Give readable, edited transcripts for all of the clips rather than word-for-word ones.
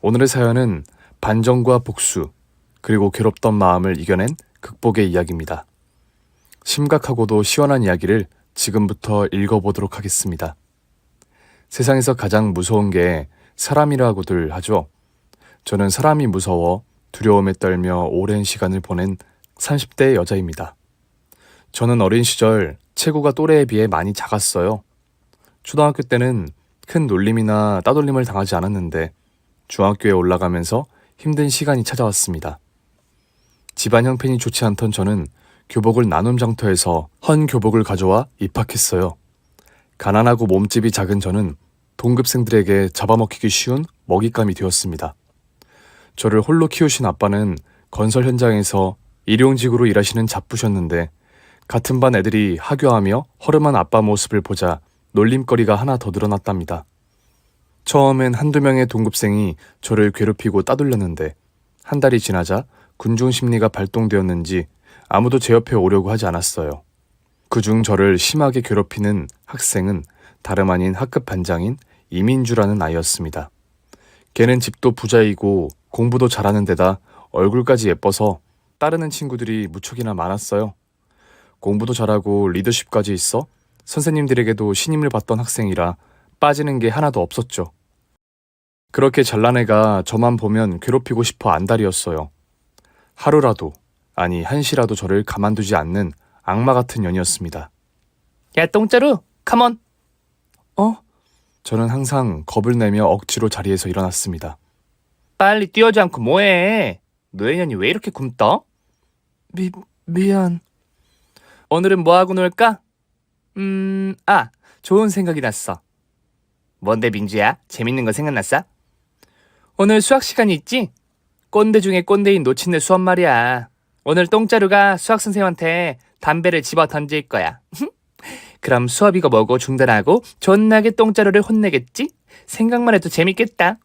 오늘의 사연은 반전과 복수, 그리고 괴롭던 마음을 이겨낸 극복의 이야기입니다. 심각하고도 시원한 이야기를 지금부터 읽어보도록 하겠습니다. 세상에서 가장 무서운 게 사람이라고들 하죠. 저는 사람이 무서워 두려움에 떨며 오랜 시간을 보낸 30대 여자입니다. 저는 어린 시절 체구가 또래에 비해 많이 작았어요. 초등학교 때는 큰 놀림이나 따돌림을 당하지 않았는데 중학교에 올라가면서 힘든 시간이 찾아왔습니다. 집안 형편이 좋지 않던 저는 교복을 나눔 장터에서 헌 교복을 가져와 입학했어요. 가난하고 몸집이 작은 저는 동급생들에게 잡아먹히기 쉬운 먹잇감이 되었습니다. 저를 홀로 키우신 아빠는 건설 현장에서 일용직으로 일하시는 잡부셨는데 같은 반 애들이 하교하며 허름한 아빠 모습을 보자 놀림거리가 하나 더 늘어났답니다. 처음엔 한두 명의 동급생이 저를 괴롭히고 따돌렸는데 한 달이 지나자 군중 심리가 발동되었는지 아무도 제 옆에 오려고 하지 않았어요. 그중 저를 심하게 괴롭히는 학생은 다름 아닌 학급 반장인 이민주라는 아이였습니다. 걔는 집도 부자이고 공부도 잘하는 데다 얼굴까지 예뻐서 따르는 친구들이 무척이나 많았어요. 공부도 잘하고 리더십까지 있어 선생님들에게도 신임을 받던 학생이라 빠지는 게 하나도 없었죠. 그렇게 잘난 애가 저만 보면 괴롭히고 싶어 안달이었어요. 하루라도, 아니 한시라도 저를 가만두지 않는 악마 같은 년이었습니다. 야, 똥자루, 컴온. 저는 항상 겁을 내며 억지로 자리에서 일어났습니다. 빨리 뛰어지 않고 뭐해? 너의 년이 왜 이렇게 굼떠? 미안. 오늘은 뭐하고 놀까? 좋은 생각이 났어. 뭔데, 민주야? 재밌는 거 생각났어? 오늘 수학 시간이 있지? 꼰대 중에 꼰대인 노친네 수업 말이야. 오늘 똥자루가 수학 선생님한테 담배를 집어 던질 거야. 그럼 수업 이거 뭐고 중단하고 존나게 똥자루를 혼내겠지? 생각만 해도 재밌겠다.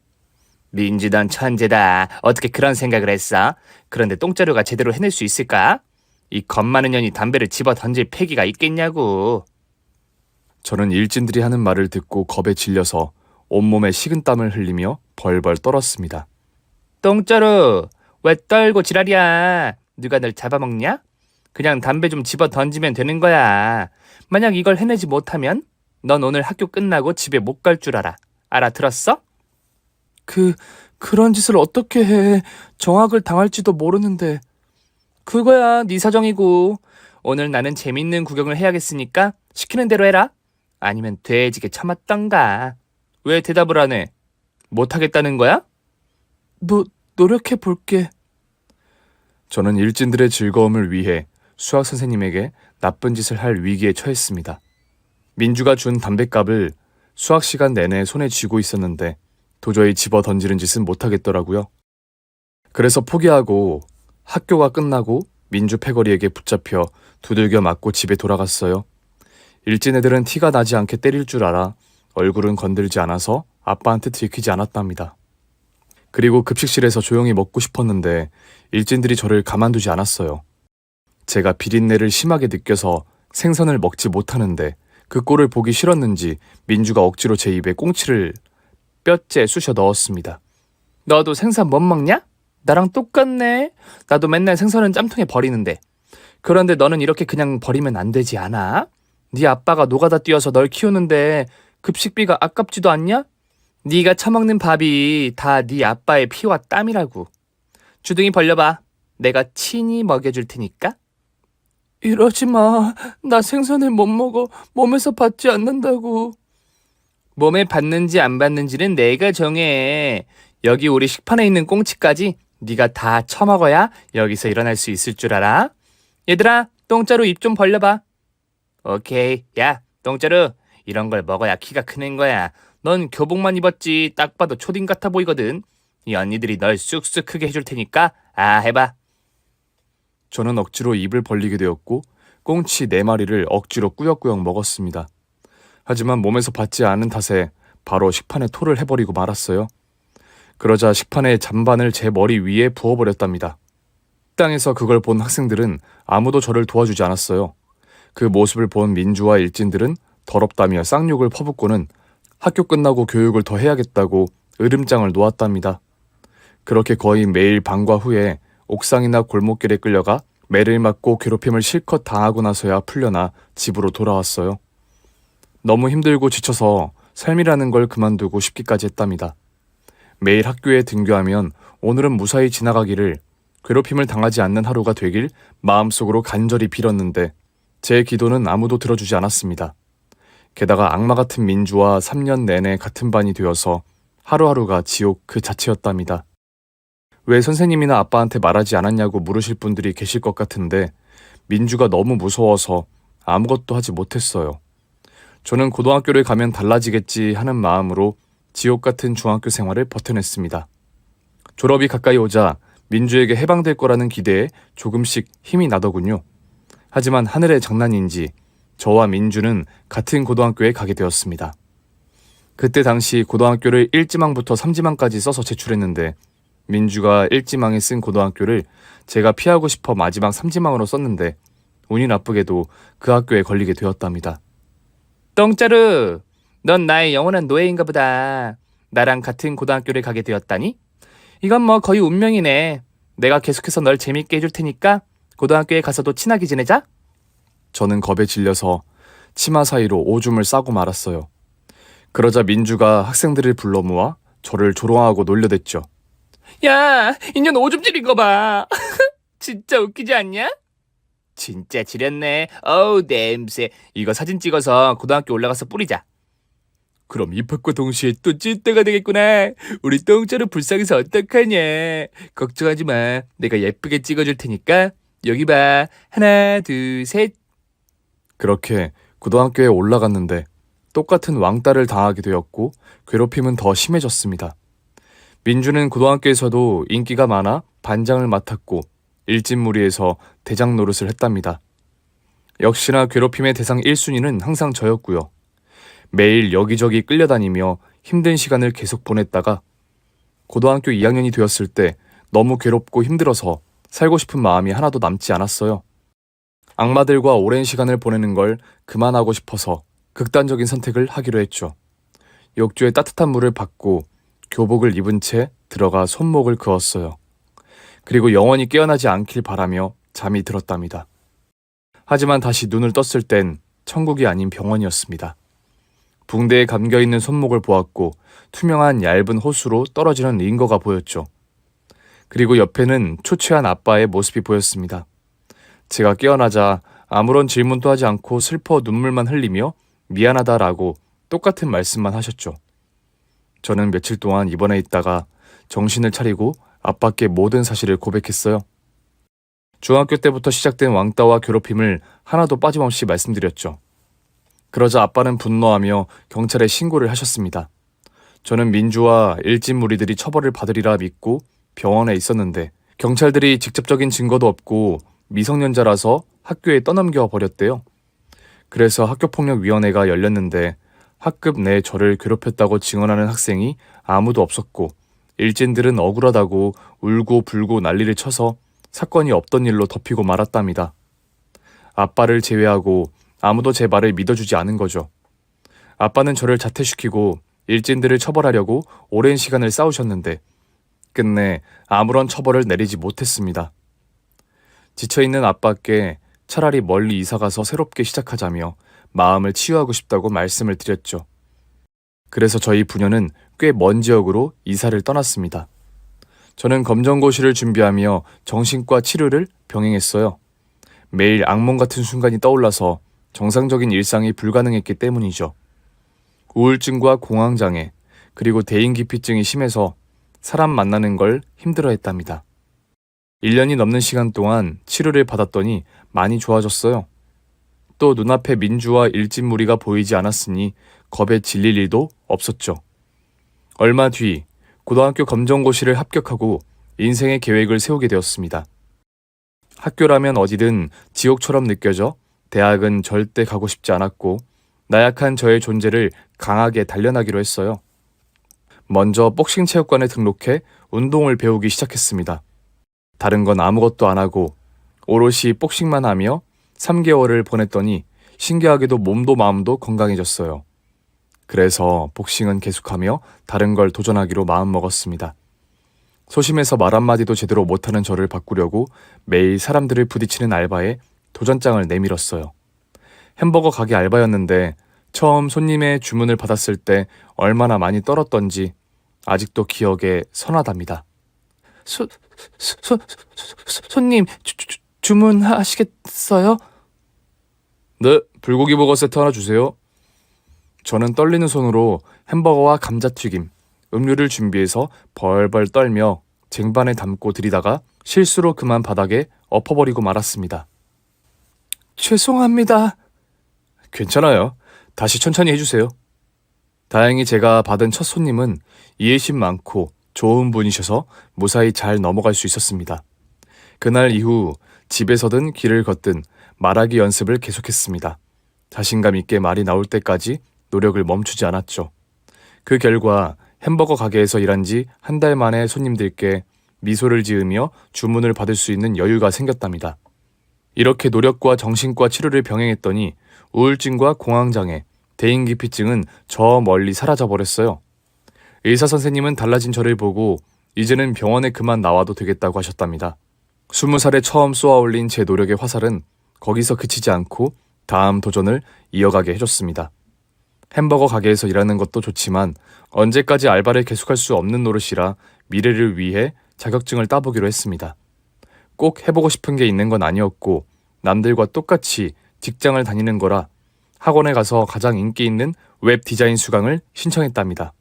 민주 넌 천재다. 어떻게 그런 생각을 했어? 그런데 똥자루가 제대로 해낼 수 있을까? 이 겁 많은 년이 담배를 집어 던질 패기가 있겠냐고. 저는 일진들이 하는 말을 듣고 겁에 질려서 온몸에 식은땀을 흘리며 벌벌 떨었습니다. 똥자루, 왜 떨고 지랄이야? 누가 널 잡아먹냐? 그냥 담배 좀 집어 던지면 되는 거야. 만약 이걸 해내지 못하면 넌 오늘 학교 끝나고 집에 못 갈 줄 알아. 알아들었어? 그런 짓을 어떻게 해? 정학을 당할지도 모르는데. 그거야 네 사정이고. 오늘 나는 재밌는 구경을 해야겠으니까 시키는 대로 해라. 아니면 돼지게 참았던가. 왜 대답을 안 해? 못하겠다는 거야? 노력해 볼게. 저는 일진들의 즐거움을 위해 수학 선생님에게 나쁜 짓을 할 위기에 처했습니다. 민주가 준 담뱃갑을 수학 시간 내내 손에 쥐고 있었는데 도저히 집어 던지는 짓은 못하겠더라고요. 그래서 포기하고 학교가 끝나고 민주 패거리에게 붙잡혀 두들겨 맞고 집에 돌아갔어요. 일진 애들은 티가 나지 않게 때릴 줄 알아 얼굴은 건들지 않아서 아빠한테 들키지 않았답니다. 그리고 급식실에서 조용히 먹고 싶었는데 일진들이 저를 가만두지 않았어요. 제가 비린내를 심하게 느껴서 생선을 먹지 못하는데 그 꼴을 보기 싫었는지 민주가 억지로 제 입에 꽁치를 뼈째 쑤셔 넣었습니다. 너도 생선 못 먹냐? 나랑 똑같네. 나도 맨날 생선은 짬통에 버리는데. 그런데 너는 이렇게 그냥 버리면 안 되지 않아? 네 아빠가 노가다 뛰어서 널 키우는데 급식비가 아깝지도 않냐? 네가 처먹는 밥이 다 네 아빠의 피와 땀이라고. 주둥이 벌려봐. 내가 친히 먹여줄 테니까. 이러지 마. 나 생선을 못 먹어. 몸에서 받지 않는다고. 몸에 받는지 안 받는지는 내가 정해. 여기 우리 식판에 있는 꽁치까지 네가 다 처먹어야 여기서 일어날 수 있을 줄 알아? 얘들아, 똥자루 입 좀 벌려봐. 오케이. 야, 똥자루. 이런 걸 먹어야 키가 크는 거야. 넌 교복만 입었지 딱 봐도 초딩 같아 보이거든. 이 언니들이 널 쑥쑥 크게 해줄 테니까 해봐. 저는 억지로 입을 벌리게 되었고 꽁치 4마리를 억지로 꾸역꾸역 먹었습니다. 하지만 몸에서 받지 않은 탓에 바로 식판에 토를 해버리고 말았어요. 그러자 식판의 잔반을 제 머리 위에 부어버렸답니다. 식당에서 그걸 본 학생들은 아무도 저를 도와주지 않았어요. 그 모습을 본 민주와 일진들은 더럽다며 쌍욕을 퍼붓고는 학교 끝나고 교육을 더 해야겠다고 으름장을 놓았답니다. 그렇게 거의 매일 방과 후에 옥상이나 골목길에 끌려가 매를 맞고 괴롭힘을 실컷 당하고 나서야 풀려나 집으로 돌아왔어요. 너무 힘들고 지쳐서 삶이라는 걸 그만두고 싶기까지 했답니다. 매일 학교에 등교하면 오늘은 무사히 지나가기를, 괴롭힘을 당하지 않는 하루가 되길 마음속으로 간절히 빌었는데 제 기도는 아무도 들어주지 않았습니다. 게다가 악마 같은 민주와 3년 내내 같은 반이 되어서 하루하루가 지옥 그 자체였답니다. 왜 선생님이나 아빠한테 말하지 않았냐고 물으실 분들이 계실 것 같은데 민주가 너무 무서워서 아무것도 하지 못했어요. 저는 고등학교를 가면 달라지겠지 하는 마음으로 지옥 같은 중학교 생활을 버텨냈습니다. 졸업이 가까이 오자 민주에게 해방될 거라는 기대에 조금씩 힘이 나더군요. 하지만 하늘의 장난인지 저와 민주는 같은 고등학교에 가게 되었습니다. 그때 당시 고등학교를 1지망부터 3지망까지 써서 제출했는데 민주가 1지망에 쓴 고등학교를 제가 피하고 싶어 마지막 3지망으로 썼는데 운이 나쁘게도 그 학교에 걸리게 되었답니다. 똥자루, 넌 나의 영원한 노예인가 보다. 나랑 같은 고등학교를 가게 되었다니? 이건 뭐 거의 운명이네. 내가 계속해서 널 재밌게 해줄 테니까 고등학교에 가서도 친하게 지내자. 저는 겁에 질려서 치마 사이로 오줌을 싸고 말았어요. 그러자 민주가 학생들을 불러 모아 저를 조롱하고 놀려댔죠. 야, 인연 오줌 지린 거 봐. 진짜 웃기지 않냐? 진짜 지렸네. 어우, 냄새. 이거 사진 찍어서 고등학교 올라가서 뿌리자. 그럼 입학과 동시에 또 찐따가 되겠구나. 우리 똥자루 불쌍해서 어떡하냐. 걱정하지 마. 내가 예쁘게 찍어줄 테니까. 여기 봐. 하나, 둘, 셋. 그렇게 고등학교에 올라갔는데 똑같은 왕따를 당하게 되었고 괴롭힘은 더 심해졌습니다. 민주는 고등학교에서도 인기가 많아 반장을 맡았고 일진무리에서 대장 노릇을 했답니다. 역시나 괴롭힘의 대상 1순위는 항상 저였고요. 매일 여기저기 끌려다니며 힘든 시간을 계속 보냈다가 고등학교 2학년이 되었을 때 너무 괴롭고 힘들어서 살고 싶은 마음이 하나도 남지 않았어요. 악마들과 오랜 시간을 보내는 걸 그만하고 싶어서 극단적인 선택을 하기로 했죠. 욕조에 따뜻한 물을 받고 교복을 입은 채 들어가 손목을 그었어요. 그리고 영원히 깨어나지 않길 바라며 잠이 들었답니다. 하지만 다시 눈을 떴을 땐 천국이 아닌 병원이었습니다. 붕대에 감겨있는 손목을 보았고 투명한 얇은 호수로 떨어지는 링거가 보였죠. 그리고 옆에는 초췌한 아빠의 모습이 보였습니다. 제가 깨어나자 아무런 질문도 하지 않고 슬퍼 눈물만 흘리며 미안하다라고 똑같은 말씀만 하셨죠. 저는 며칠 동안 입원해 있다가 정신을 차리고 아빠께 모든 사실을 고백했어요. 중학교 때부터 시작된 왕따와 괴롭힘을 하나도 빠짐없이 말씀드렸죠. 그러자 아빠는 분노하며 경찰에 신고를 하셨습니다. 저는 민주와 일진 무리들이 처벌을 받으리라 믿고 병원에 있었는데 경찰들이 직접적인 증거도 없고 미성년자라서 학교에 떠넘겨 버렸대요. 그래서 학교폭력위원회가 열렸는데 학급 내 저를 괴롭혔다고 증언하는 학생이 아무도 없었고 일진들은 억울하다고 울고 불고 난리를 쳐서 사건이 없던 일로 덮이고 말았답니다. 아빠를 제외하고 아무도 제 말을 믿어주지 않은 거죠. 아빠는 저를 자퇴시키고 일진들을 처벌하려고 오랜 시간을 싸우셨는데 끝내 아무런 처벌을 내리지 못했습니다. 지쳐있는 아빠께 차라리 멀리 이사가서 새롭게 시작하자며 마음을 치유하고 싶다고 말씀을 드렸죠. 그래서 저희 부녀는 꽤 먼 지역으로 이사를 떠났습니다. 저는 검정고시를 준비하며 정신과 치료를 병행했어요. 매일 악몽 같은 순간이 떠올라서 정상적인 일상이 불가능했기 때문이죠. 우울증과 공황장애, 그리고 대인기피증이 심해서 사람 만나는 걸 힘들어했답니다. 1년이 넘는 시간 동안 치료를 받았더니 많이 좋아졌어요. 또 눈앞에 민주와 일진무리가 보이지 않았으니 겁에 질릴 일도 없었죠. 얼마 뒤 고등학교 검정고시를 합격하고 인생의 계획을 세우게 되었습니다. 학교라면 어디든 지옥처럼 느껴져 대학은 절대 가고 싶지 않았고 나약한 저의 존재를 강하게 단련하기로 했어요. 먼저 복싱 체육관에 등록해 운동을 배우기 시작했습니다. 다른 건 아무것도 안 하고 오롯이 복싱만 하며 3개월을 보냈더니 신기하게도 몸도 마음도 건강해졌어요. 그래서 복싱은 계속하며 다른 걸 도전하기로 마음먹었습니다. 소심해서 말 한마디도 제대로 못하는 저를 바꾸려고 매일 사람들을 부딪히는 알바에 도전장을 내밀었어요. 햄버거 가게 알바였는데 처음 손님의 주문을 받았을 때 얼마나 많이 떨었던지 아직도 기억에 선하답니다. 손님, 주문하시겠어요? 네, 불고기 버거 세트 하나 주세요. 저는 떨리는 손으로 햄버거와 감자튀김, 음료를 준비해서 벌벌 떨며 쟁반에 담고 들이다가 실수로 그만 바닥에 엎어버리고 말았습니다. 죄송합니다. 괜찮아요. 다시 천천히 해주세요. 다행히 제가 받은 첫 손님은 이해심 많고 좋은 분이셔서 무사히 잘 넘어갈 수 있었습니다. 그날 이후 집에서든 길을 걷든 말하기 연습을 계속했습니다. 자신감 있게 말이 나올 때까지 노력을 멈추지 않았죠. 그 결과 햄버거 가게에서 일한 지 한 달 만에 손님들께 미소를 지으며 주문을 받을 수 있는 여유가 생겼답니다. 이렇게 노력과 정신과 치료를 병행했더니 우울증과 공황장애, 대인기피증은 저 멀리 사라져버렸어요. 의사 선생님은 달라진 저를 보고 이제는 병원에 그만 나와도 되겠다고 하셨답니다. 20살에 처음 쏘아올린 제 노력의 화살은 거기서 그치지 않고 다음 도전을 이어가게 해줬습니다. 햄버거 가게에서 일하는 것도 좋지만 언제까지 알바를 계속할 수 없는 노릇이라 미래를 위해 자격증을 따보기로 했습니다. 꼭 해보고 싶은 게 있는 건 아니었고 남들과 똑같이 직장을 다니는 거라 학원에 가서 가장 인기 있는 웹 디자인 수강을 신청했답니다.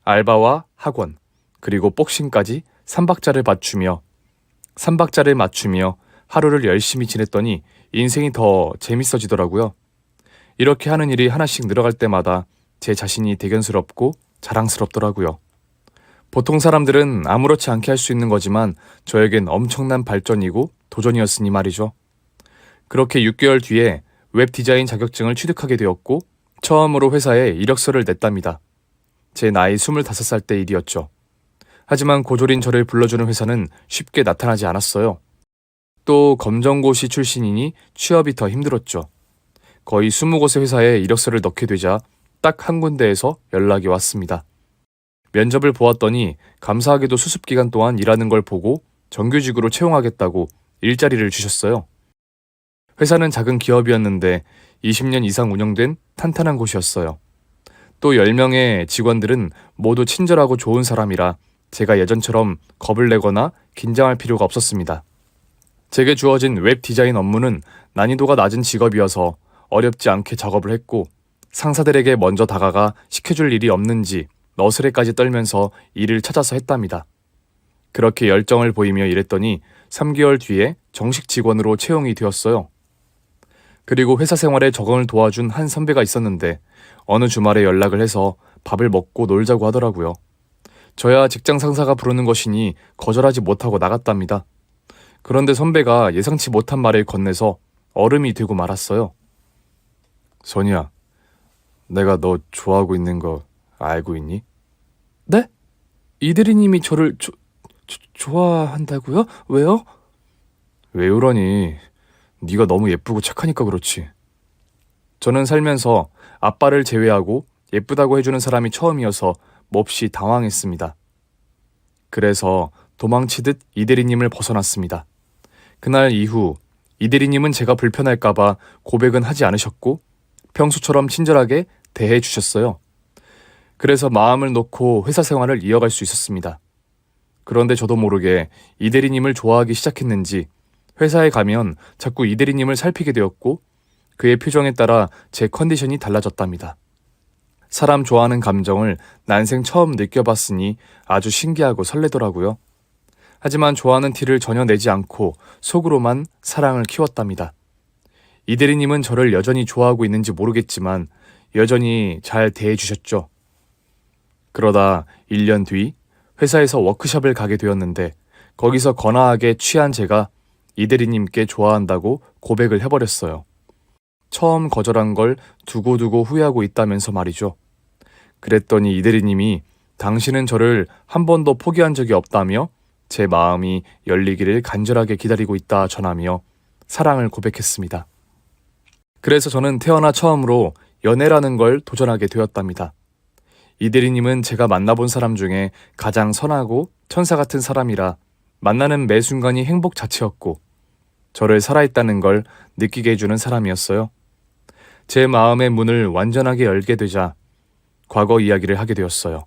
알바와 학원, 그리고 복싱까지 3박자를 맞추며 하루를 열심히 지냈더니 인생이 더 재밌어지더라고요. 이렇게 하는 일이 하나씩 늘어갈 때마다 제 자신이 대견스럽고 자랑스럽더라고요. 보통 사람들은 아무렇지 않게 할 수 있는 거지만 저에겐 엄청난 발전이고 도전이었으니 말이죠. 그렇게 6개월 뒤에 웹 디자인 자격증을 취득하게 되었고 처음으로 회사에 이력서를 냈답니다. 제 나이 25살 때 일이었죠. 하지만 고졸인 저를 불러주는 회사는 쉽게 나타나지 않았어요. 또 검정고시 출신이니 취업이 더 힘들었죠. 거의 20곳의 회사에 이력서를 넣게 되자 딱 한 군데에서 연락이 왔습니다. 면접을 보았더니 감사하게도 수습기간 동안 일하는 걸 보고 정규직으로 채용하겠다고 일자리를 주셨어요. 회사는 작은 기업이었는데 20년 이상 운영된 탄탄한 곳이었어요. 또 10명의 직원들은 모두 친절하고 좋은 사람이라 제가 예전처럼 겁을 내거나 긴장할 필요가 없었습니다. 제게 주어진 웹 디자인 업무는 난이도가 낮은 직업이어서 어렵지 않게 작업을 했고 상사들에게 먼저 다가가 시켜줄 일이 없는지 너스레까지 떨면서 일을 찾아서 했답니다. 그렇게 열정을 보이며 일했더니 3개월 뒤에 정식 직원으로 채용이 되었어요. 그리고 회사 생활에 적응을 도와준 한 선배가 있었는데 어느 주말에 연락을 해서 밥을 먹고 놀자고 하더라고요. 저야 직장 상사가 부르는 것이니 거절하지 못하고 나갔답니다. 그런데 선배가 예상치 못한 말을 건네서 얼음이 되고 말았어요. 선이야, 내가 너 좋아하고 있는 거 알고 있니? 네? 이대리님이 저를 좋아한다고요? 왜요? 왜 그러니? 네가 너무 예쁘고 착하니까 그렇지. 저는 살면서 아빠를 제외하고 예쁘다고 해주는 사람이 처음이어서 몹시 당황했습니다. 그래서 도망치듯 이대리님을 벗어났습니다. 그날 이후 이대리님은 제가 불편할까봐 고백은 하지 않으셨고 평소처럼 친절하게 대해 주셨어요. 그래서 마음을 놓고 회사 생활을 이어갈 수 있었습니다. 그런데 저도 모르게 이대리님을 좋아하기 시작했는지 회사에 가면 자꾸 이대리님을 살피게 되었고 그의 표정에 따라 제 컨디션이 달라졌답니다. 사람 좋아하는 감정을 난생 처음 느껴봤으니 아주 신기하고 설레더라고요. 하지만 좋아하는 티를 전혀 내지 않고 속으로만 사랑을 키웠답니다. 이대리님은 저를 여전히 좋아하고 있는지 모르겠지만 여전히 잘 대해주셨죠. 그러다 1년 뒤 회사에서 워크숍을 가게 되었는데 거기서 거나하게 취한 제가 이대리님께 좋아한다고 고백을 해버렸어요. 처음 거절한 걸 두고두고 후회하고 있다면서 말이죠. 그랬더니 이대리님이 당신은 저를 한 번도 포기한 적이 없다며 제 마음이 열리기를 간절하게 기다리고 있다 전하며 사랑을 고백했습니다. 그래서 저는 태어나 처음으로 연애라는 걸 도전하게 되었답니다. 이대리님은 제가 만나본 사람 중에 가장 선하고 천사 같은 사람이라 만나는 매 순간이 행복 자체였고 저를 살아있다는 걸 느끼게 해주는 사람이었어요. 제 마음의 문을 완전하게 열게 되자 과거 이야기를 하게 되었어요.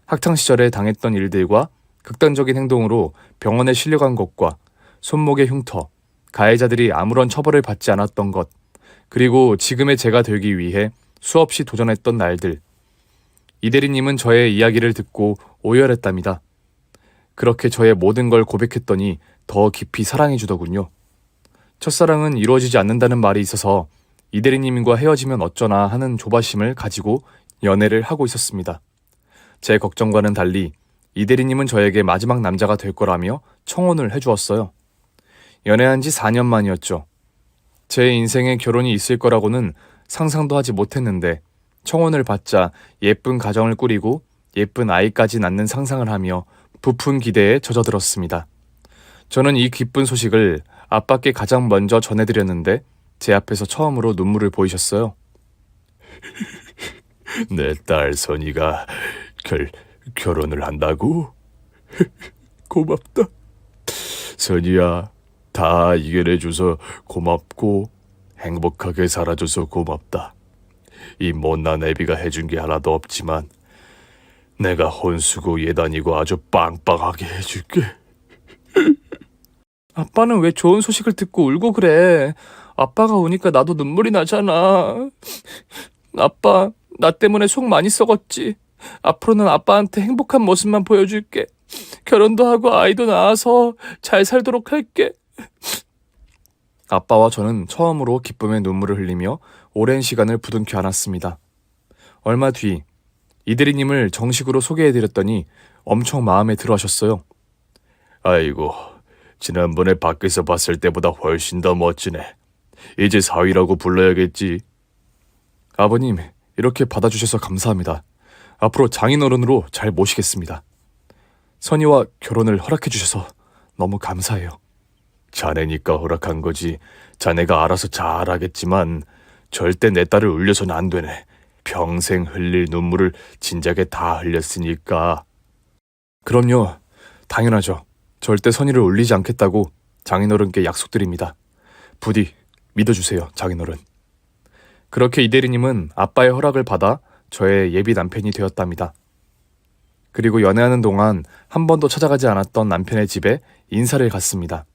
학창시절에 당했던 일들과 극단적인 행동으로 병원에 실려간 것과 손목의 흉터, 가해자들이 아무런 처벌을 받지 않았던 것, 그리고 지금의 제가 되기 위해 수없이 도전했던 날들. 이 대리님은 저의 이야기를 듣고 오열했답니다. 그렇게 저의 모든 걸 고백했더니 더 깊이 사랑해 주더군요. 첫사랑은 이루어지지 않는다는 말이 있어서 이 대리님과 헤어지면 어쩌나 하는 조바심을 가지고 연애를 하고 있었습니다. 제 걱정과는 달리 이 대리님은 저에게 마지막 남자가 될 거라며 청혼을 해주었어요. 연애한 지 4년 만이었죠. 제 인생에 결혼이 있을 거라고는 상상도 하지 못했는데 청혼을 받자 예쁜 가정을 꾸리고 예쁜 아이까지 낳는 상상을 하며 부푼 기대에 젖어들었습니다. 저는 이 기쁜 소식을 아빠께 가장 먼저 전해드렸는데 제 앞에서 처음으로 눈물을 보이셨어요. 내 딸 선이가 결혼을 한다고? 고맙다. 선이야, 다 이겨내줘서 고맙고 행복하게 살아줘서 고맙다. 이 못난 애비가 해준 게 하나도 없지만 내가 혼수고 예단이고 아주 빵빵하게 해줄게. 아빠는 왜 좋은 소식을 듣고 울고 그래? 아빠가 우니까 나도 눈물이 나잖아. 아빠, 나 때문에 속 많이 썩었지. 앞으로는 아빠한테 행복한 모습만 보여줄게. 결혼도 하고 아이도 낳아서 잘 살도록 할게. 아빠와 저는 처음으로 기쁨의 눈물을 흘리며 오랜 시간을 부둥켜 안았습니다. 얼마 뒤 이대리님을 정식으로 소개해드렸더니 엄청 마음에 들어하셨어요. 아이고, 지난번에 밖에서 봤을 때보다 훨씬 더 멋지네. 이제 사위라고 불러야겠지. 아버님, 이렇게 받아주셔서 감사합니다. 앞으로 장인어른으로 잘 모시겠습니다. 선이와 결혼을 허락해주셔서 너무 감사해요. 자네니까 허락한 거지. 자네가 알아서 잘하겠지만 절대 내 딸을 울려서는 안 되네. 평생 흘릴 눈물을 진작에 다 흘렸으니까. 그럼요. 당연하죠. 절대 선의를 울리지 않겠다고 장인어른께 약속드립니다. 부디 믿어주세요, 장인어른. 그렇게 이대리님은 아빠의 허락을 받아 저의 예비 남편이 되었답니다. 그리고 연애하는 동안 한 번도 찾아가지 않았던 남편의 집에 인사를 갔습니다.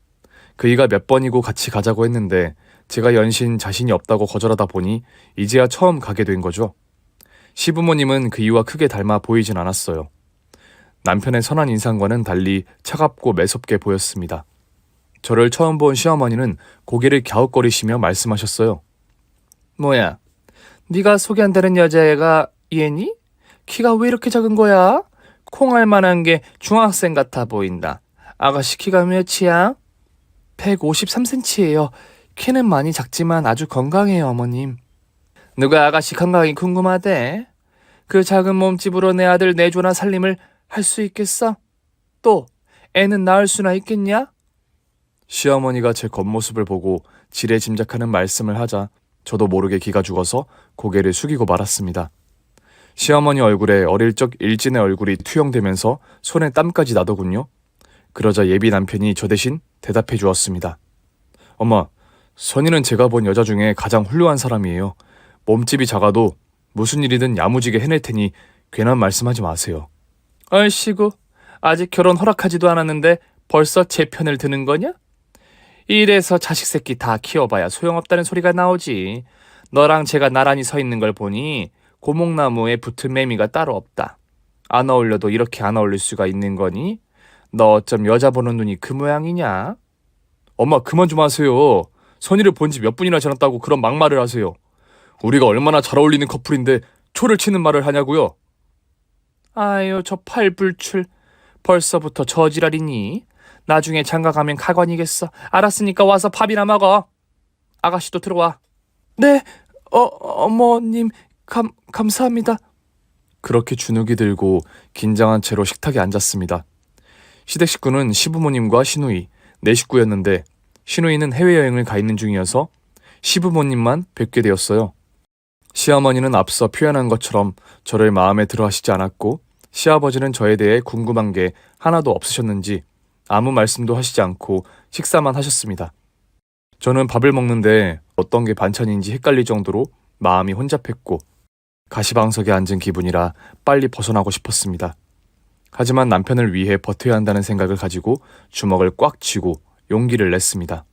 그이가 몇 번이고 같이 가자고 했는데 제가 연신 자신이 없다고 거절하다 보니 이제야 처음 가게 된 거죠. 시부모님은 그이와 크게 닮아 보이진 않았어요. 남편의 선한 인상과는 달리 차갑고 매섭게 보였습니다. 저를 처음 본 시어머니는 고개를 갸웃거리시며 말씀하셨어요. 뭐야, 네가 소개한다는 여자애가 얘니? 키가 왜 이렇게 작은 거야? 콩알 만한 게 중학생 같아 보인다. 아가씨 키가 몇이야? 153cm예요. 키는 많이 작지만 아주 건강해요, 어머님. 누가 아가씨 건강이 궁금하대? 그 작은 몸집으로 내 아들 내조나 살림을 할 수 있겠어? 또 애는 낳을 수나 있겠냐? 시어머니가 제 겉모습을 보고 지레 짐작하는 말씀을 하자 저도 모르게 기가 죽어서 고개를 숙이고 말았습니다. 시어머니 얼굴에 어릴 적 일진의 얼굴이 투영되면서 손에 땀까지 나더군요. 그러자 예비 남편이 저 대신 대답해 주었습니다. 엄마, 선이는 제가 본 여자 중에 가장 훌륭한 사람이에요. 몸집이 작아도 무슨 일이든 야무지게 해낼 테니 괜한 말씀하지 마세요. 얼씨구, 아직 결혼 허락하지도 않았는데 벌써 제 편을 드는 거냐? 이래서 자식 새끼 다 키워봐야 소용없다는 소리가 나오지. 너랑 제가 나란히 서 있는 걸 보니 고목나무에 붙은 매미가 따로 없다. 안 어울려도 이렇게 안 어울릴 수가 있는 거니? 너 어쩜 여자 보는 눈이 그 모양이냐? 엄마, 그만 좀 하세요. 선이를 본 지 몇 분이나 지났다고 그런 막말을 하세요. 우리가 얼마나 잘 어울리는 커플인데 초를 치는 말을 하냐고요. 아유, 저 팔불출. 벌써부터 저지랄이니? 나중에 장가 가면 가관이겠어. 알았으니까 와서 밥이나 먹어. 아가씨도 들어와. 네, 어머님, 감사합니다. 그렇게 주눅이 들고 긴장한 채로 식탁에 앉았습니다. 시댁 식구는 시부모님과 시누이, 네 식구였는데 시누이는 해외여행을 가 있는 중이어서 시부모님만 뵙게 되었어요. 시어머니는 앞서 표현한 것처럼 저를 마음에 들어 하시지 않았고 시아버지는 저에 대해 궁금한 게 하나도 없으셨는지 아무 말씀도 하시지 않고 식사만 하셨습니다. 저는 밥을 먹는데 어떤 게 반찬인지 헷갈릴 정도로 마음이 혼잡했고 가시방석에 앉은 기분이라 빨리 벗어나고 싶었습니다. 하지만 남편을 위해 버텨야 한다는 생각을 가지고 주먹을 꽉 쥐고 용기를 냈습니다.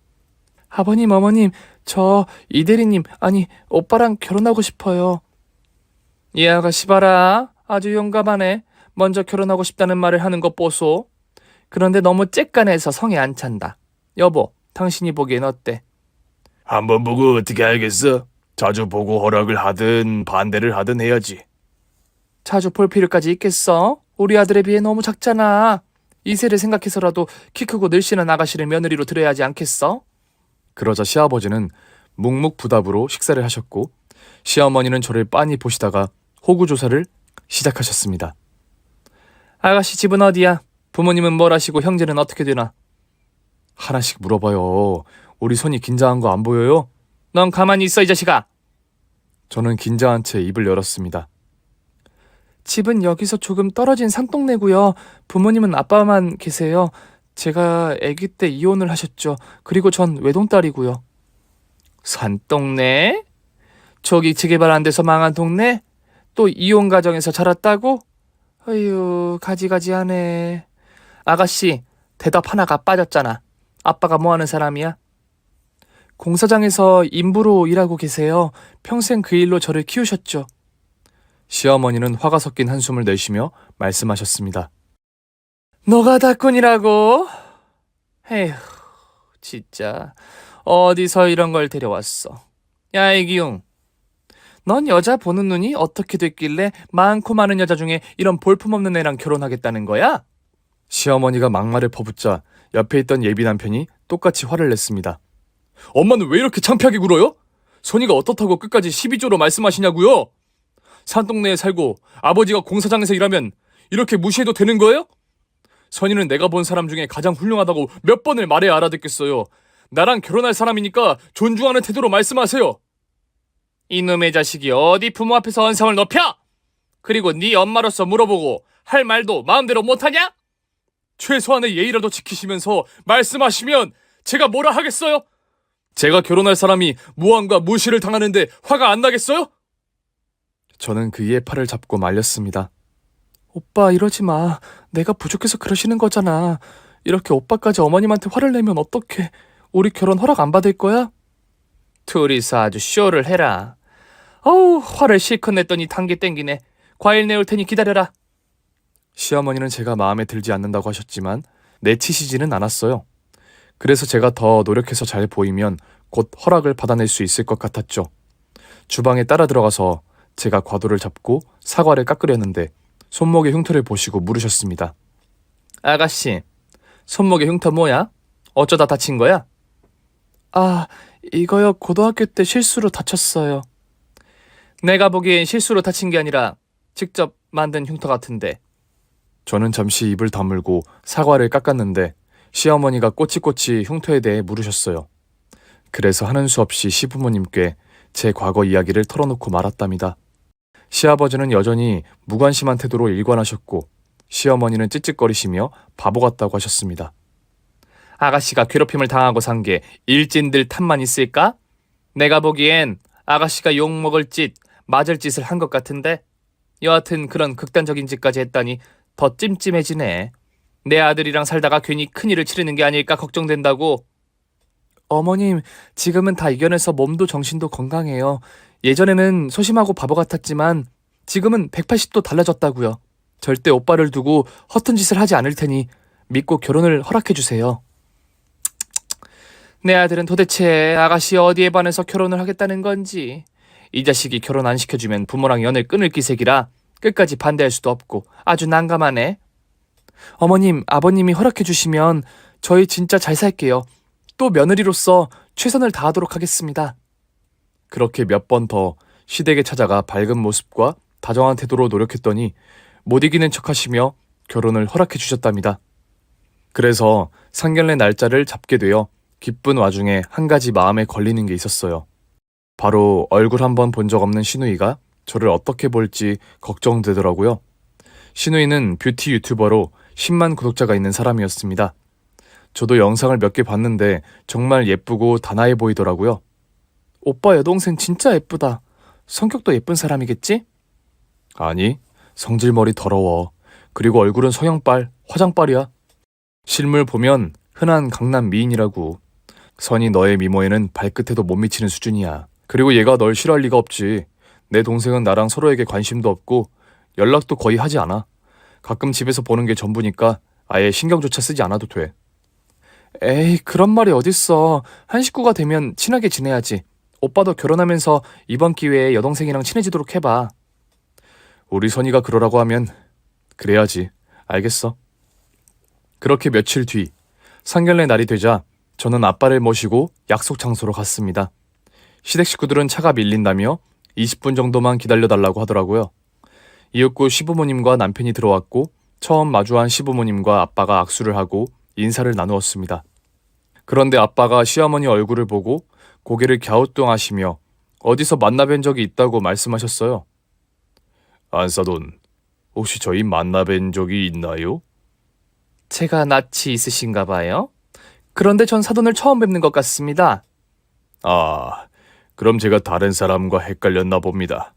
아버님, 어머님, 저 이대리님, 아니 오빠랑 결혼하고 싶어요. 이 아가씨 봐라. 아주 용감하네. 먼저 결혼하고 싶다는 말을 하는 것 보소. 그런데 너무 쬐깐해서 성에 안 찬다. 여보, 당신이 보기엔 어때? 한번 보고 어떻게 알겠어? 자주 보고 허락을 하든 반대를 하든 해야지. 자주 볼 필요까지 있겠어? 우리 아들에 비해 너무 작잖아. 이세를 생각해서라도 키 크고 늘씬한 아가씨를 며느리로 들여야 하지 않겠어? 그러자 시아버지는 묵묵부답으로 식사를 하셨고 시어머니는 저를 빤히 보시다가 호구조사를 시작하셨습니다. 아가씨 집은 어디야? 부모님은 뭘 하시고 형제는 어떻게 되나? 하나씩 물어봐요. 우리 손이 긴장한 거 안 보여요? 넌 가만히 있어, 이 자식아. 저는 긴장한 채 입을 열었습니다. 집은 여기서 조금 떨어진 산동네고요. 부모님은 아빠만 계세요. 제가 아기 때 이혼을 하셨죠. 그리고 전 외동딸이고요. 산동네? 저기 재개발 안 돼서 망한 동네? 또 이혼 가정에서 자랐다고? 어휴, 가지가지하네. 아가씨, 대답 하나가 빠졌잖아. 아빠가 뭐 하는 사람이야? 공사장에서 인부로 일하고 계세요. 평생 그 일로 저를 키우셨죠. 시어머니는 화가 섞인 한숨을 내쉬며 말씀하셨습니다. 노가다꾼이라고? 에휴, 진짜 어디서 이런 걸 데려왔어. 야, 이기웅. 넌 여자 보는 눈이 어떻게 됐길래 많고 많은 여자 중에 이런 볼품없는 애랑 결혼하겠다는 거야? 시어머니가 막말을 퍼붓자 옆에 있던 예비 남편이 똑같이 화를 냈습니다. 엄마는 왜 이렇게 창피하게 굴어요? 선이가 어떻다고 끝까지 12조로 말씀하시냐고요? 산동네에 살고 아버지가 공사장에서 일하면 이렇게 무시해도 되는 거예요? 선이는 내가 본 사람 중에 가장 훌륭하다고 몇 번을 말해야 알아듣겠어요. 나랑 결혼할 사람이니까 존중하는 태도로 말씀하세요. 이놈의 자식이 어디 부모 앞에서 언성을 높여? 그리고 네 엄마로서 물어보고 할 말도 마음대로 못하냐? 최소한의 예의라도 지키시면서 말씀하시면 제가 뭐라 하겠어요? 제가 결혼할 사람이 무함과 무시를 당하는데 화가 안 나겠어요? 저는 그의 팔을 잡고 말렸습니다. 오빠, 이러지 마. 내가 부족해서 그러시는 거잖아. 이렇게 오빠까지 어머님한테 화를 내면 어떡해. 우리 결혼 허락 안 받을 거야? 둘이서 아주 쇼를 해라. 어우, 화를 실컷 냈더니 단계 땡기네. 과일 내올 테니 기다려라. 시어머니는 제가 마음에 들지 않는다고 하셨지만 내치시지는 않았어요. 그래서 제가 더 노력해서 잘 보이면 곧 허락을 받아낼 수 있을 것 같았죠. 주방에 따라 들어가서 제가 과도를 잡고 사과를 깎으려는데 손목의 흉터를 보시고 물으셨습니다. 아가씨, 손목의 흉터 뭐야? 어쩌다 다친 거야? 아, 이거요. 고등학교 때 실수로 다쳤어요. 내가 보기엔 실수로 다친 게 아니라 직접 만든 흉터 같은데. 저는 잠시 입을 다물고 사과를 깎았는데 시어머니가 꼬치꼬치 흉터에 대해 물으셨어요. 그래서 하는 수 없이 시부모님께 제 과거 이야기를 털어놓고 말았답니다. 시아버지는 여전히 무관심한 태도로 일관하셨고 시어머니는 찌찌거리시며 바보 같다고 하셨습니다. 아가씨가 괴롭힘을 당하고 산 게 일진들 탓만 있을까? 내가 보기엔 아가씨가 욕먹을 짓, 맞을 짓을 한 것 같은데. 여하튼 그런 극단적인 짓까지 했다니 더 찜찜해지네. 내 아들이랑 살다가 괜히 큰일을 치르는 게 아닐까 걱정된다고. 어머님, 지금은 다 이겨내서 몸도 정신도 건강해요. 예전에는 소심하고 바보 같았지만 지금은 180도 달라졌다고요. 절대 오빠를 두고 허튼 짓을 하지 않을 테니 믿고 결혼을 허락해 주세요. 내 아들은 도대체 아가씨 어디에 반해서 결혼을 하겠다는 건지. 이 자식이 결혼 안 시켜주면 부모랑 연을 끊을 기색이라 끝까지 반대할 수도 없고 아주 난감하네. 어머님, 아버님이 허락해 주시면 저희 진짜 잘 살게요. 또 며느리로서 최선을 다하도록 하겠습니다. 그렇게 몇 번 더 시댁에 찾아가 밝은 모습과 다정한 태도로 노력했더니 못 이기는 척하시며 결혼을 허락해 주셨답니다. 그래서 상견례 날짜를 잡게 되어 기쁜 와중에 한 가지 마음에 걸리는 게 있었어요. 바로 얼굴 한번 본 적 없는 시누이가 저를 어떻게 볼지 걱정되더라고요. 신우이는 뷰티 유튜버로 10만 구독자가 있는 사람이었습니다. 저도 영상을 몇 개 봤는데 정말 예쁘고 단아해 보이더라고요. 오빠 여동생 진짜 예쁘다. 성격도 예쁜 사람이겠지? 아니, 성질머리 더러워. 그리고 얼굴은 성형빨, 화장빨이야. 실물 보면 흔한 강남 미인이라고. 선이 너의 미모에는 발끝에도 못 미치는 수준이야. 그리고 얘가 널 싫어할 리가 없지. 내 동생은 나랑 서로에게 관심도 없고 연락도 거의 하지 않아. 가끔 집에서 보는 게 전부니까 아예 신경조차 쓰지 않아도 돼. 에이, 그런 말이 어딨어. 한 식구가 되면 친하게 지내야지. 오빠도 결혼하면서 이번 기회에 여동생이랑 친해지도록 해봐. 우리 선이가 그러라고 하면 그래야지. 알겠어. 그렇게 며칠 뒤 상견례 날이 되자 저는 아빠를 모시고 약속 장소로 갔습니다. 시댁 식구들은 차가 밀린다며 20분 정도만 기다려달라고 하더라고요. 이윽고 시부모님과 남편이 들어왔고 처음 마주한 시부모님과 아빠가 악수를 하고 인사를 나누었습니다. 그런데 아빠가 시어머니 얼굴을 보고 고개를 갸우뚱하시며 어디서 만나뵌 적이 있다고 말씀하셨어요. 안사돈, 혹시 저희 만나뵌 적이 있나요? 제가 낯이 있으신가 봐요. 그런데 전 사돈을 처음 뵙는 것 같습니다. 아, 그럼 제가 다른 사람과 헷갈렸나 봅니다.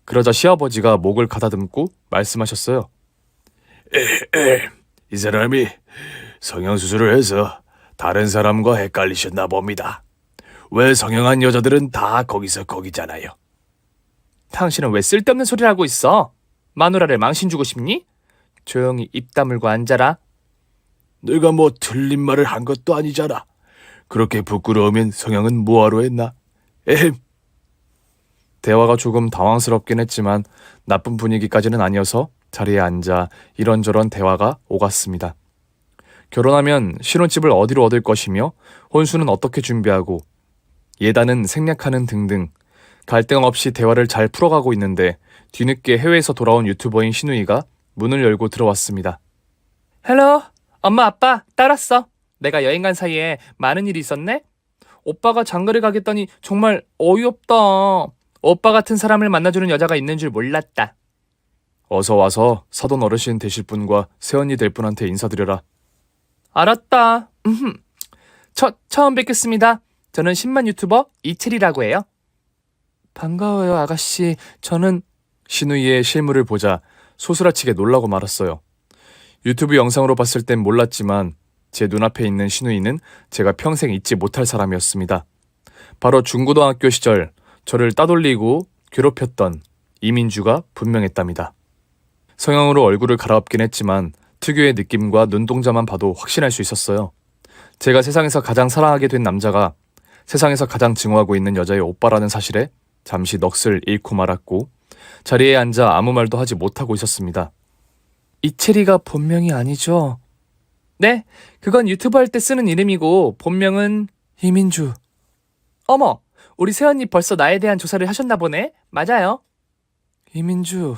그러자 시아버지가 목을 가다듬고 말씀하셨어요. 이 사람이 성형수술을 해서 다른 사람과 헷갈리셨나 봅니다. 왜 성형한 여자들은 다 거기서 거기잖아요. 당신은 왜 쓸데없는 소리를 하고 있어? 마누라를 망신 주고 싶니? 조용히 입 다물고 앉아라. 내가 뭐 틀린 말을 한 것도 아니잖아. 그렇게 부끄러우면 성형은 뭐하러 했나? 에헴. 대화가 조금 당황스럽긴 했지만 나쁜 분위기까지는 아니어서 자리에 앉아 이런저런 대화가 오갔습니다. 결혼하면 신혼집을 어디로 얻을 것이며 혼수는 어떻게 준비하고 예단은 생략하는 등등 갈등 없이 대화를 잘 풀어가고 있는데 뒤늦게 해외에서 돌아온 유튜버인 신우이가 문을 열고 들어왔습니다. 헬로, 엄마 아빠 딸 왔어. 내가 여행 간 사이에 많은 일이 있었네. 오빠가 장가를 가겠다니 정말 어이없다. 오빠 같은 사람을 만나주는 여자가 있는 줄 몰랐다. 어서 와서 사돈 어르신 되실 분과 새언니 될 분한테 인사드려라. 알았다. 처음 뵙겠습니다. 저는 10만 유튜버 이채리라고 해요. 반가워요, 아가씨. 저는 신우이의 실물을 보자 소스라치게 놀라고 말았어요. 유튜브 영상으로 봤을 땐 몰랐지만 제 눈앞에 있는 신우이는 제가 평생 잊지 못할 사람이었습니다. 바로 중고등학교 시절 저를 따돌리고 괴롭혔던 이민주가 분명했답니다. 성형으로 얼굴을 갈아엎긴 했지만 특유의 느낌과 눈동자만 봐도 확신할 수 있었어요. 제가 세상에서 가장 사랑하게 된 남자가 세상에서 가장 증오하고 있는 여자의 오빠라는 사실에 잠시 넋을 잃고 말았고 자리에 앉아 아무 말도 하지 못하고 있었습니다. 이채리가 본명이 아니죠? 네, 그건 유튜브 할 때 쓰는 이름이고 본명은 이민주. 어머, 우리 새언니 벌써 나에 대한 조사를 하셨나 보네? 맞아요. 이민주.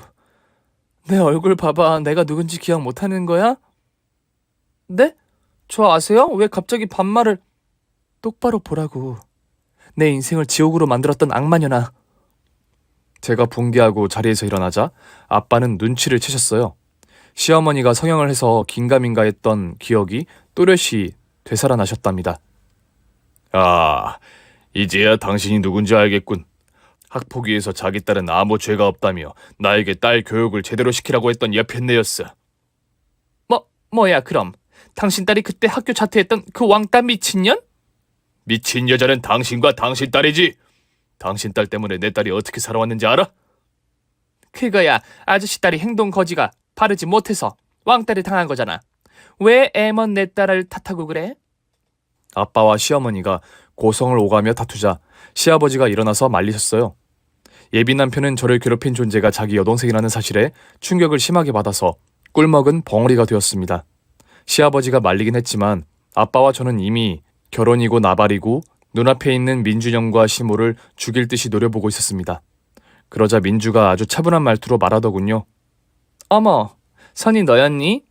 내 얼굴 봐봐. 내가 누군지 기억 못하는 거야? 네? 저 아세요? 왜 갑자기 반말을... 똑바로 보라고. 내 인생을 지옥으로 만들었던 악마녀나. 제가 붕괴하고 자리에서 일어나자 아빠는 눈치를 채셨어요. 시어머니가 성형을 해서 긴가민가 했던 기억이 또렷이 되살아나셨답니다. 아, 이제야 당신이 누군지 알겠군. 학폭위에서 자기 딸은 아무 죄가 없다며 나에게 딸 교육을 제대로 시키라고 했던 여편네였어. 뭐야 그럼? 당신 딸이 그때 학교 자퇴했던 그 왕따 미친년? 미친 여자는 당신과 당신 딸이지. 당신 딸 때문에 내 딸이 어떻게 살아왔는지 알아? 그거야 아저씨 딸이 행동 거지가 바르지 못해서 왕따를 당한 거잖아. 왜 애먼 내 딸을 탓하고 그래? 아빠와 시어머니가 고성을 오가며 다투자 시아버지가 일어나서 말리셨어요. 예비 남편은 저를 괴롭힌 존재가 자기 여동생이라는 사실에 충격을 심하게 받아서 꿀먹은 벙어리가 되었습니다. 시아버지가 말리긴 했지만 아빠와 저는 이미 결혼이고 나발이고 눈앞에 있는 민준형과 시모를 죽일 듯이 노려보고 있었습니다. 그러자 민주가 아주 차분한 말투로 말하더군요. 어머, 선이 너였니?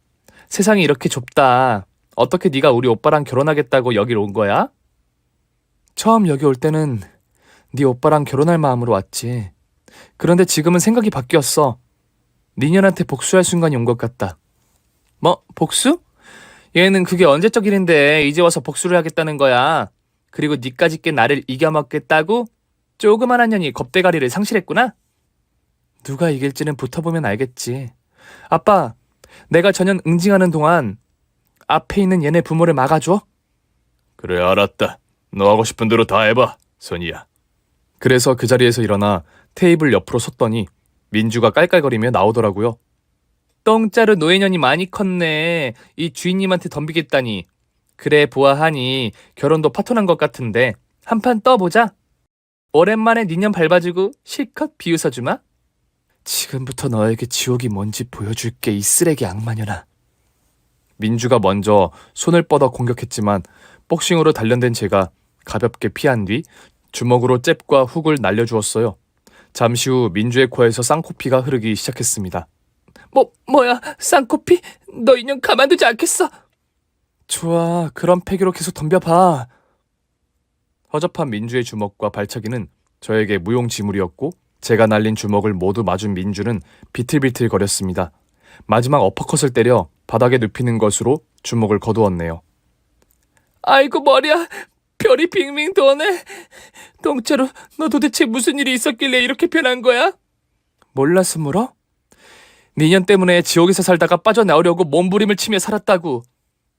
세상이 이렇게 좁다. 어떻게 네가 우리 오빠랑 결혼하겠다고 여길 온 거야? 처음 여기 올 때는 네 오빠랑 결혼할 마음으로 왔지. 그런데 지금은 생각이 바뀌었어. 니년한테 복수할 순간이 온 것 같다. 뭐, 복수? 얘는 그게 언제적 일인데 이제 와서 복수를 하겠다는 거야. 그리고 니까짓 게 나를 이겨먹겠다고? 조그만한 년이 겁대가리를 상실했구나? 누가 이길지는 붙어보면 알겠지. 아빠, 내가 전혀 응징하는 동안 앞에 있는 얘네 부모를 막아줘. 그래, 알았다. 너 하고 싶은 대로 다 해봐, 선이야. 그래서 그 자리에서 일어나 테이블 옆으로 섰더니 민주가 깔깔거리며 나오더라고요. 똥자루 노예년이 많이 컸네. 이 주인님한테 덤비겠다니. 그래 보아하니 결혼도 파토난 것 같은데 한판 떠보자. 오랜만에 니년 밟아주고 실컷 비웃어주마. 지금부터 너에게 지옥이 뭔지 보여줄게, 이 쓰레기 악마년아. 민주가 먼저 손을 뻗어 공격했지만 복싱으로 단련된 제가 가볍게 피한 뒤 주먹으로 잽과 훅을 날려주었어요. 잠시 후 민주의 코에서 쌍코피가 흐르기 시작했습니다. 뭐야, 쌍코피? 너 인연 가만두지 않겠어. 좋아, 그런 패기로 계속 덤벼봐. 허접한 민주의 주먹과 발차기는 저에게 무용지물이었고 제가 날린 주먹을 모두 맞은 민주는 비틀비틀거렸습니다. 마지막 어퍼컷을 때려 바닥에 눕히는 것으로 주먹을 거두었네요. 아이고 머리야, 별이 빙빙 도네. 똥자루, 너 도대체 무슨 일이 있었길래 이렇게 변한 거야? 몰라서 물어? 니년 때문에 지옥에서 살다가 빠져나오려고 몸부림을 치며 살았다고.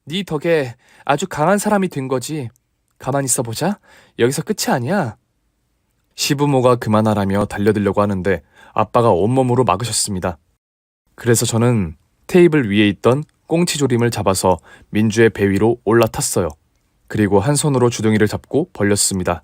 네 덕에 아주 강한 사람이 된 거지. 가만히 있어보자. 여기서 끝이 아니야. 시부모가 그만하라며 달려들려고 하는데 아빠가 온몸으로 막으셨습니다. 그래서 저는 테이블 위에 있던 꽁치조림을 잡아서 민주의 배 위로 올라탔어요. 그리고 한 손으로 주둥이를 잡고 벌렸습니다.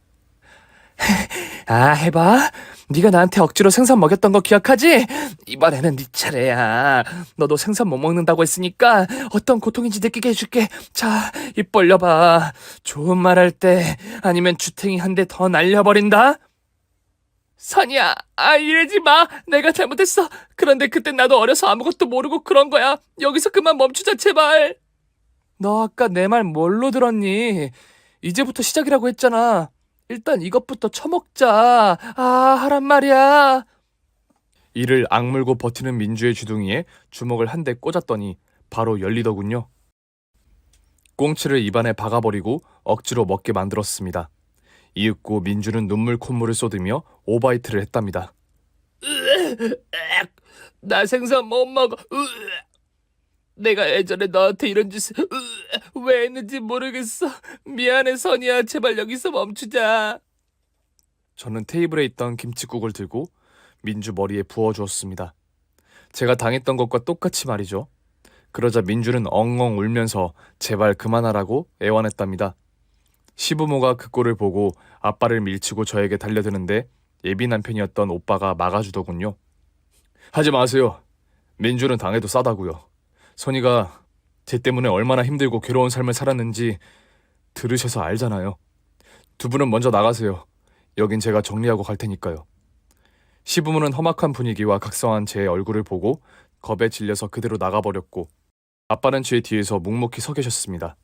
아, 해봐. 네가 나한테 억지로 생선 먹였던 거 기억하지? 이번에는 네 차례야. 너도 생선 못 먹는다고 했으니까 어떤 고통인지 느끼게 해줄게. 자, 입 벌려봐. 좋은 말 할 때 아니면 주탱이 한 대 더 날려버린다. 선이야, 이러지 마. 내가 잘못했어. 그런데 그때 나도 어려서 아무것도 모르고 그런 거야. 여기서 그만 멈추자, 제발. 너 아까 내 말 뭘로 들었니? 이제부터 시작이라고 했잖아. 일단 이것부터 처먹자. 하란 말이야. 이를 악물고 버티는 민주의 주둥이에 주먹을 한 대 꽂았더니 바로 열리더군요. 꽁치를 입안에 박아버리고 억지로 먹게 만들었습니다. 이윽고 민주는 눈물 콧물을 쏟으며 오바이트를 했답니다. 나 생선 못 먹어. 내가 예전에 너한테 이런 짓을 왜 했는지 모르겠어. 미안해, 선이야. 제발 여기서 멈추자. 저는 테이블에 있던 김칫국을 들고 민주 머리에 부어주었습니다. 제가 당했던 것과 똑같이 말이죠. 그러자 민주는 엉엉 울면서 제발 그만하라고 애원했답니다. 시부모가 그 꼴을 보고 아빠를 밀치고 저에게 달려드는데 예비 남편이었던 오빠가 막아주더군요. 하지 마세요. 민주는 당해도 싸다고요. 선이가 쟤 때문에 얼마나 힘들고 괴로운 삶을 살았는지 들으셔서 알잖아요. 두 분은 먼저 나가세요. 여긴 제가 정리하고 갈 테니까요. 시부모는 험악한 분위기와 각성한 제 얼굴을 보고 겁에 질려서 그대로 나가버렸고 아빠는 제 뒤에서 묵묵히 서 계셨습니다.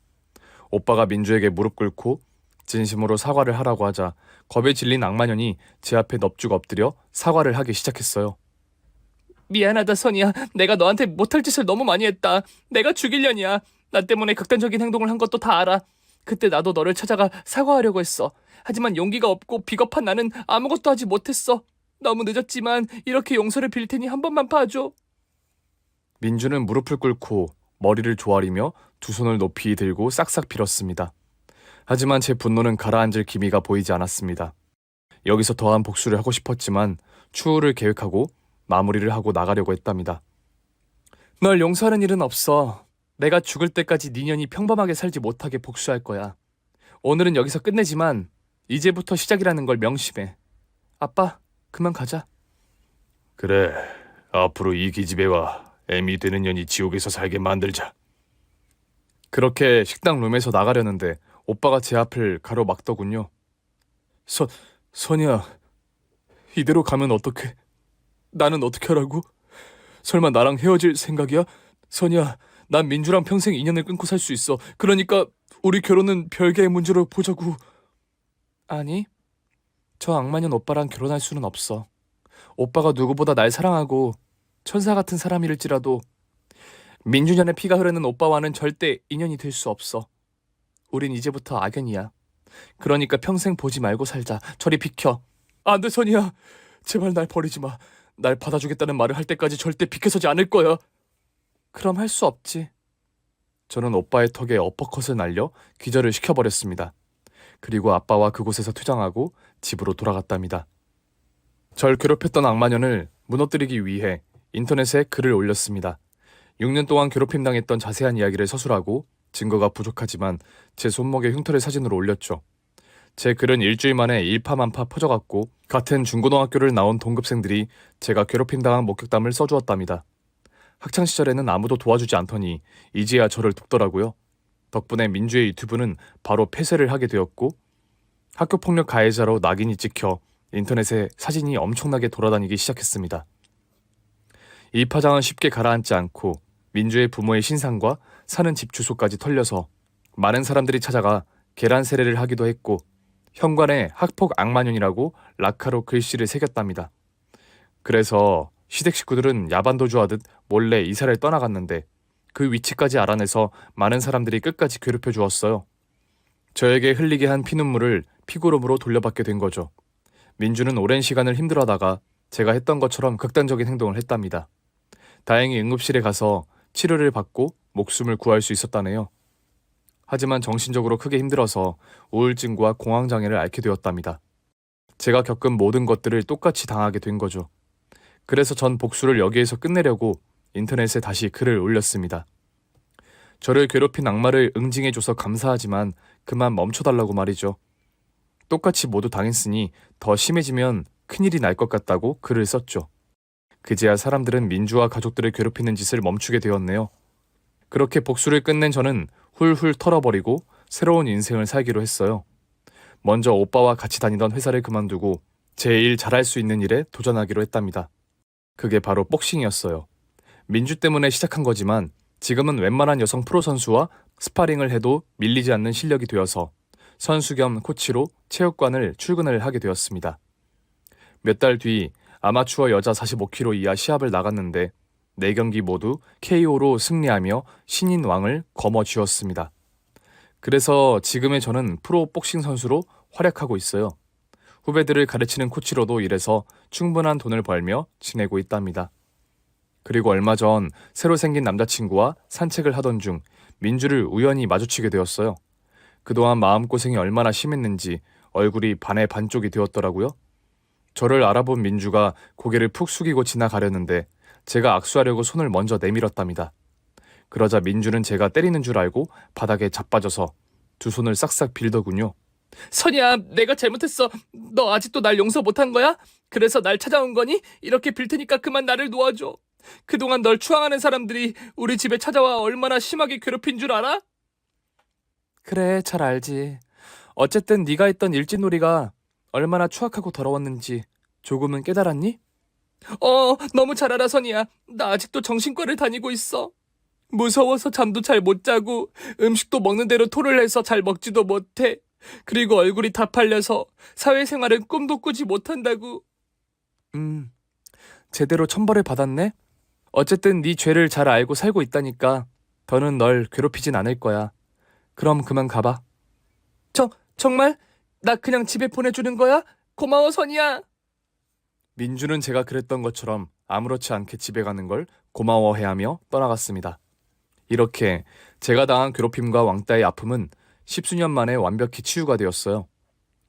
오빠가 민주에게 무릎 꿇고 진심으로 사과를 하라고 하자 겁에 질린 악마년이 제 앞에 넙죽 엎드려 사과를 하기 시작했어요. 미안하다, 선이야. 내가 너한테 못할 짓을 너무 많이 했다. 내가 죽일년이야. 나 때문에 극단적인 행동을 한 것도 다 알아. 그때 나도 너를 찾아가 사과하려고 했어. 하지만 용기가 없고 비겁한 나는 아무것도 하지 못했어. 너무 늦었지만 이렇게 용서를 빌 테니 한 번만 봐줘. 민주는 무릎을 꿇고 머리를 조아리며 두 손을 높이 들고 싹싹 빌었습니다. 하지만 제 분노는 가라앉을 기미가 보이지 않았습니다. 여기서 더한 복수를 하고 싶었지만 추후를 계획하고 마무리를 하고 나가려고 했답니다. 널 용서하는 일은 없어. 내가 죽을 때까지 네 년이 평범하게 살지 못하게 복수할 거야. 오늘은 여기서 끝내지만 이제부터 시작이라는 걸 명심해. 아빠, 그만 가자. 그래, 앞으로 이 기집애와 애미 되는 년이 지옥에서 살게 만들자. 그렇게 식당 룸에서 나가려는데 오빠가 제 앞을 가로막더군요. 선이야, 이대로 가면 어떡해? 나는 어떻게 하라고? 설마 나랑 헤어질 생각이야? 선이야, 난 민주랑 평생 인연을 끊고 살 수 있어. 그러니까 우리 결혼은 별개의 문제로 보자고. 아니, 저 악마년 오빠랑 결혼할 수는 없어. 오빠가 누구보다 날 사랑하고 천사 같은 사람일지라도 민주년의 피가 흐르는 오빠와는 절대 인연이 될 수 없어. 우린 이제부터 악연이야. 그러니까 평생 보지 말고 살자. 저리 비켜. 안 돼, 선이야. 제발 날 버리지 마. 날 받아주겠다는 말을 할 때까지 절대 비켜서지 않을 거야. 그럼 할 수 없지. 저는 오빠의 턱에 어퍼컷을 날려 기절을 시켜버렸습니다. 그리고 아빠와 그곳에서 퇴장하고 집으로 돌아갔답니다. 절 괴롭혔던 악마년을 무너뜨리기 위해 인터넷에 글을 올렸습니다. 6년 동안 괴롭힘 당했던 자세한 이야기를 서술하고 증거가 부족하지만 제 손목에 흉터를 사진으로 올렸죠. 제 글은 일주일 만에 일파만파 퍼져갔고 같은 중고등학교를 나온 동급생들이 제가 괴롭힘 당한 목격담을 써주었답니다. 학창시절에는 아무도 도와주지 않더니 이제야 저를 돕더라고요. 덕분에 민주의 유튜브는 바로 폐쇄를 하게 되었고 학교폭력 가해자로 낙인이 찍혀 인터넷에 사진이 엄청나게 돌아다니기 시작했습니다. 이 파장은 쉽게 가라앉지 않고 민주의 부모의 신상과 사는 집 주소까지 털려서 많은 사람들이 찾아가 계란 세례를 하기도 했고 현관에 학폭 악마년이라고 락카로 글씨를 새겼답니다. 그래서 시댁 식구들은 야반도주하듯 몰래 이사를 떠나갔는데 그 위치까지 알아내서 많은 사람들이 끝까지 괴롭혀 주었어요. 저에게 흘리게 한 피눈물을 피고름으로 돌려받게 된 거죠. 민주는 오랜 시간을 힘들어하다가 제가 했던 것처럼 극단적인 행동을 했답니다. 다행히 응급실에 가서 치료를 받고 목숨을 구할 수 있었다네요. 하지만 정신적으로 크게 힘들어서 우울증과 공황장애를 앓게 되었답니다. 제가 겪은 모든 것들을 똑같이 당하게 된 거죠. 그래서 전 복수를 여기에서 끝내려고 인터넷에 다시 글을 올렸습니다. 저를 괴롭힌 악마를 응징해줘서 감사하지만 그만 멈춰달라고 말이죠. 똑같이 모두 당했으니 더 심해지면 큰일이 날 것 같다고 글을 썼죠. 그제야 사람들은 민주와 가족들을 괴롭히는 짓을 멈추게 되었네요. 그렇게 복수를 끝낸 저는 훌훌 털어버리고 새로운 인생을 살기로 했어요. 먼저 오빠와 같이 다니던 회사를 그만두고 제일 잘할 수 있는 일에 도전하기로 했답니다. 그게 바로 복싱이었어요. 민주 때문에 시작한 거지만 지금은 웬만한 여성 프로 선수와 스파링을 해도 밀리지 않는 실력이 되어서 선수 겸 코치로 체육관을 출근을 하게 되었습니다. 몇 달 뒤 아마추어 여자 45kg 이하 시합을 나갔는데 4경기 모두 KO로 승리하며 신인 왕을 거머쥐었습니다. 그래서 지금의 저는 프로 복싱 선수로 활약하고 있어요. 후배들을 가르치는 코치로도 일해서 충분한 돈을 벌며 지내고 있답니다. 그리고 얼마 전 새로 생긴 남자친구와 산책을 하던 중 민주를 우연히 마주치게 되었어요. 그동안 마음고생이 얼마나 심했는지 얼굴이 반의 반쪽이 되었더라고요. 저를 알아본 민주가 고개를 푹 숙이고 지나가려는데 제가 악수하려고 손을 먼저 내밀었답니다. 그러자 민주는 제가 때리는 줄 알고 바닥에 자빠져서 두 손을 싹싹 빌더군요. 선이야, 내가 잘못했어. 너 아직도 날 용서 못한 거야? 그래서 날 찾아온 거니? 이렇게 빌 테니까 그만 나를 놓아줘. 그동안 널 추앙하는 사람들이 우리 집에 찾아와 얼마나 심하게 괴롭힌 줄 알아? 그래, 잘 알지. 어쨌든 네가 했던 일진놀이가 얼마나 추악하고 더러웠는지 조금은 깨달았니? 너무 잘 알아, 선이야. 나 아직도 정신과를 다니고 있어. 무서워서 잠도 잘 못 자고 음식도 먹는 대로 토를 해서 잘 먹지도 못해. 그리고 얼굴이 다 팔려서 사회생활은 꿈도 꾸지 못한다고. 제대로 천벌을 받았네? 어쨌든 네 죄를 잘 알고 살고 있다니까 더는 널 괴롭히진 않을 거야. 그럼 그만 가봐. 정말? 나 그냥 집에 보내주는 거야? 고마워, 선이야. 민주는 제가 그랬던 것처럼 아무렇지 않게 집에 가는 걸 고마워해하며 떠나갔습니다. 이렇게 제가 당한 괴롭힘과 왕따의 아픔은 10수년 만에 완벽히 치유가 되었어요.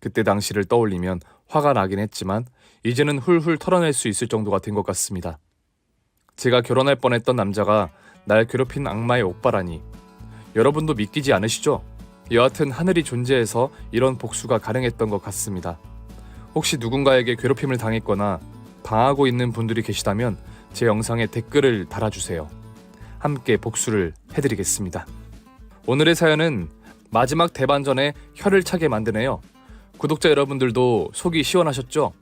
그때 당시를 떠올리면 화가 나긴 했지만 이제는 훌훌 털어낼 수 있을 정도가 된 것 같습니다. 제가 결혼할 뻔했던 남자가 날 괴롭힌 악마의 오빠라니 여러분도 믿기지 않으시죠? 여하튼 하늘이 존재해서 이런 복수가 가능했던 것 같습니다. 혹시 누군가에게 괴롭힘을 당했거나 당하고 있는 분들이 계시다면 제 영상에 댓글을 달아주세요. 함께 복수를 해드리겠습니다. 오늘의 사연은 마지막 대반전에 혀를 차게 만드네요. 구독자 여러분들도 속이 시원하셨죠?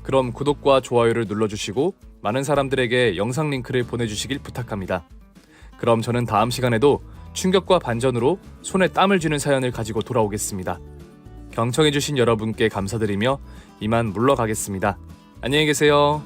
그럼 구독과 좋아요를 눌러주시고 많은 사람들에게 영상 링크를 보내주시길 부탁합니다. 그럼 저는 다음 시간에도 충격과 반전으로 손에 땀을 쥐는 사연을 가지고 돌아오겠습니다. 경청해주신 여러분께 감사드리며 이만 물러가겠습니다. 안녕히 계세요.